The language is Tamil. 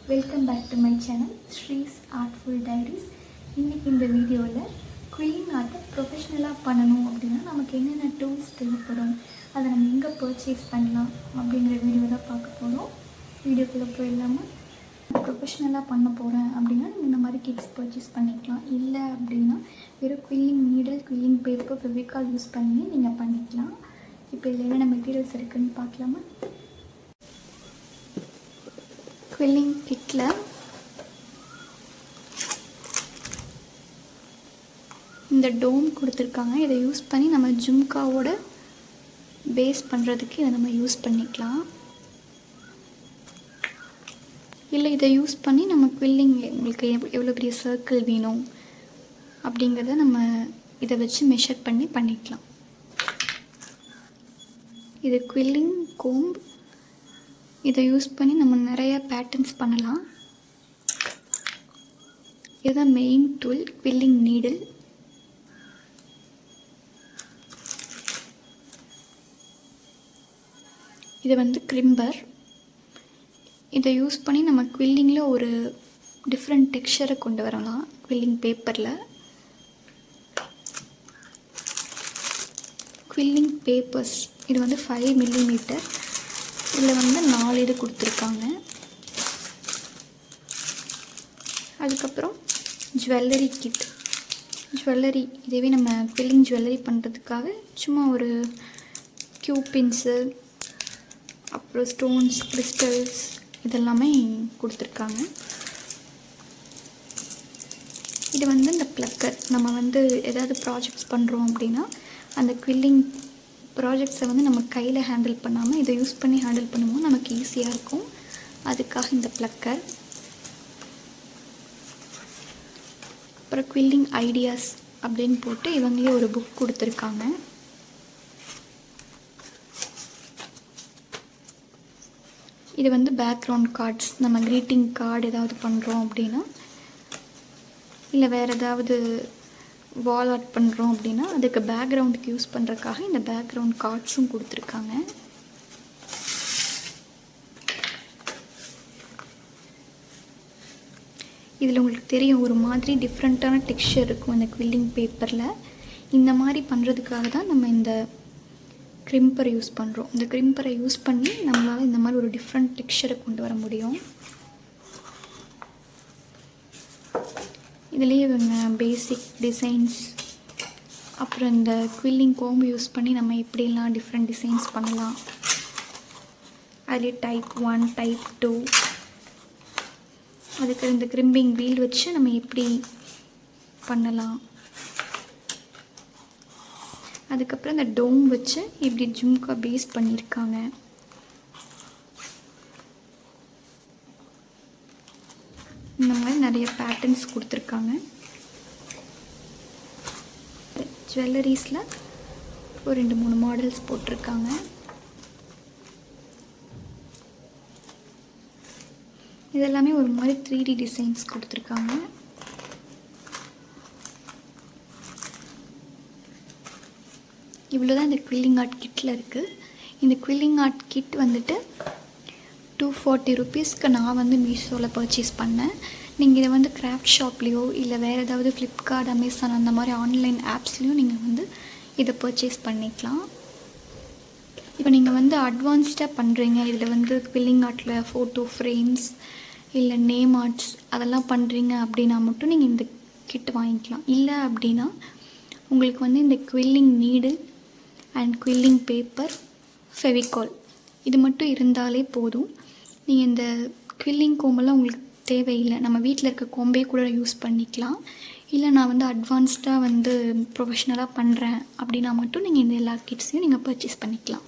Welcome back to my channel Sri's artful diaries. இன்றைக்கி இந்த வீடியோவில் குயில்லிங் ஆர்ட்டை ப்ரொஃபஷ்னலாக பண்ணணும் அப்படின்னா நமக்கு என்னென்ன டூல்ஸ் தேவைப்படும், அதை நம்ம எங்கே பர்ச்சேஸ் பண்ணலாம் அப்படிங்கிற வீடியோ தான் பார்க்க போகிறோம். வீடியோக்குள்ளே போயிடலாமல் ப்ரொஃபஷ்னலாக பண்ண போகிறேன் அப்படின்னா நீங்கள் இந்த மாதிரி கிட்ஸ் பர்ச்சேஸ் பண்ணிக்கலாம். இல்லை அப்படின்னா வெறும் குயில்லிங் நீடில், குயில்லிங் பேப்பர், ஃபெவிகால் யூஸ் பண்ணி நீங்கள் பண்ணிக்கலாம். இப்போ இதில் என்னென்ன மெட்டீரியல்ஸ் இருக்குதுன்னு பார்க்கலாமா. குயில்லிங் கிட்டில் இந்த டோம் கொடுத்துருக்காங்க. இதை யூஸ் பண்ணி நம்ம ஜும்காவோட பேஸ் பண்ணுறதுக்கு இதை நம்ம யூஸ் பண்ணிக்கலாம். இல்லை இதை யூஸ் பண்ணி நம்ம குயில்லிங் உங்களுக்கு எவ்வளோ பெரிய சர்க்கிள் வேணும் அப்படிங்கிறத நம்ம இதை வச்சு மெஷர் பண்ணி பண்ணிக்கலாம். இது குயில்லிங் கோம்ப். இதை யூஸ் பண்ணி நம்ம நிறைய பேட்டர்ன்ஸ் பண்ணலாம். இதுதான் மெயின் டூல், குயில்லிங் நீடில். இது வந்து கிரிம்பர். இதை யூஸ் பண்ணி நம்ம குயில்லிங்கில் ஒரு டிஃப்ரெண்ட் டெக்ஸ்சரை கொண்டு வரலாம். குயில்லிங் பேப்பரில் குயில்லிங் பேப்பர்ஸ் இது வந்து 5 மில்லிமீட்டர். இதில் வந்து 4 இது கொடுத்துருக்காங்க. அதுக்கப்புறம் ஜுவல்லரி கிட். ஜுவல்லரி இதுவே நம்ம குயில்லிங் ஜுவல்லரி பண்ணுறதுக்காக சும்மா ஒரு கியூபின்ஸு, அப்புறம் ஸ்டோன்ஸ், கிறிஸ்டல்ஸ் இதெல்லாமே கொடுத்துருக்காங்க. இது வந்து இந்த ப்ளக்கர். நம்ம வந்து ஏதாவது ப்ராஜெக்ட்ஸ் பண்ணுறோம் அப்படின்னா அந்த குயில்லிங் ப்ராஜெக்ட்ஸை வந்து நம்ம கையில் ஹேண்டில் பண்ணாமல் இதை யூஸ் பண்ணி ஹேண்டில் பண்ணும்போது நமக்கு ஈஸியாக இருக்கும். அதுக்காக இந்த ப்ளக்கர். அப்புறம் குயில்லிங் ஐடியாஸ் அப்படின்னு போட்டு இவங்களே ஒரு புக் கொடுத்துருக்காங்க. இது வந்து பேக்ரவுண்ட் கார்ட்ஸ். நம்ம க்ரீட்டிங் கார்டு ஏதாவது பண்ணுறோம் அப்படின்னா, இல்லை வேறு ஏதாவது வால் ஆர்ட் பண்ணுறோம் அப்படின்னா அதுக்கு பேக்ரவுண்டுக்கு யூஸ் பண்ணுறதுக்காக இந்த பேக்ரவுண்ட் கார்ட்ஸும் கொடுத்துருக்காங்க. இதில் உங்களுக்கு தெரியும் ஒரு மாதிரி டிஃப்ரெண்ட்டான டெக்ஸ்சர் இருக்கும் இந்த குயில்லிங் பேப்பரில். இந்த மாதிரி பண்ணுறதுக்காக தான் நம்ம இந்த கிரிம்பரை யூஸ் பண்ணுறோம். இந்த கிரிம்பரை யூஸ் பண்ணி நம்மளால் இந்த மாதிரி ஒரு டிஃப்ரெண்ட் டெக்ஸ்சரை கொண்டு வர முடியும். இதுலேயே இவங்க பேசிக் டிசைன்ஸ், அப்புறம் இந்த குயில்லிங் கோம்பு யூஸ் பண்ணி நம்ம எப்படிலாம் டிஃப்ரெண்ட் டிசைன்ஸ் பண்ணலாம், அதுலேயே டைப் 1, டைப் 2, அதுக்கு இந்த கிரிம்பிங் வீல் வச்சு நம்ம எப்படி பண்ணலாம், அதுக்கப்புறம் இந்த டோம் வச்சு இப்படி ஜும்கா பேஸ் பண்ணியிருக்காங்க. இந்த மாதிரி நிறைய பேட்டர்ன்ஸ் கொடுத்துருக்காங்க. ஜுவல்லரிஸில் ஒரு 2-3 மாடல்ஸ் போட்டிருக்காங்க. இதெல்லாமே ஒரு மாதிரி 3D டிசைன்ஸ் கொடுத்துருக்காங்க. இவ்வளோதான் இந்த குயில்லிங் ஆர்ட் கிட்டில் இருக்குது. இந்த குயில்லிங் ஆர்ட் கிட் வந்துட்டு 240 ருபீஸ்க்கு நான் வந்து மீஷோவில் பர்ச்சேஸ் பண்ணேன். நீங்கள் இதை வந்து கிராஃப்ட் ஷாப்லேயோ இல்லை வேறு ஏதாவது ஃப்ளிப்கார்ட், அமேசான் அந்த மாதிரி ஆன்லைன் ஆப்ஸ்லேயும் நீங்கள் வந்து இதை பர்ச்சேஸ் பண்ணிக்கலாம். இப்போ நீங்கள் வந்து அட்வான்ஸ்டாக பண்ணுறீங்க, இதில் வந்து குயில்லிங் ஆர்ட்டில் ஃபோட்டோ ஃப்ரேம்ஸ் இல்லை நேம் ஆர்ட்ஸ் அதெல்லாம் பண்ணுறீங்க அப்படின்னா மட்டும் நீங்கள் இந்த கிட் வாங்கிக்கலாம். இல்லை அப்படின்னா உங்களுக்கு வந்து இந்த குயில்லிங் நீடில் அண்ட் குயில்லிங் பேப்பர், ஃபெவிகால் இது மட்டும் இருந்தாலே போதும். நீங்கள் இந்த குயில்லிங் கோம்பெல்லாம் உங்களுக்கு தேவையில்லை. நம்ம வீட்டில் இருக்க கோம்பே கூட யூஸ் பண்ணிக்கலாம். இல்லை நான் வந்து அட்வான்ஸ்டாக வந்து ப்ரொஃபஷ்னலாக பண்ணுறேன் அப்படின்னா மட்டும் நீங்கள் இந்த எல்லா கிட்ஸையும் நீங்கள் பர்ச்சேஸ் பண்ணிக்கலாம்.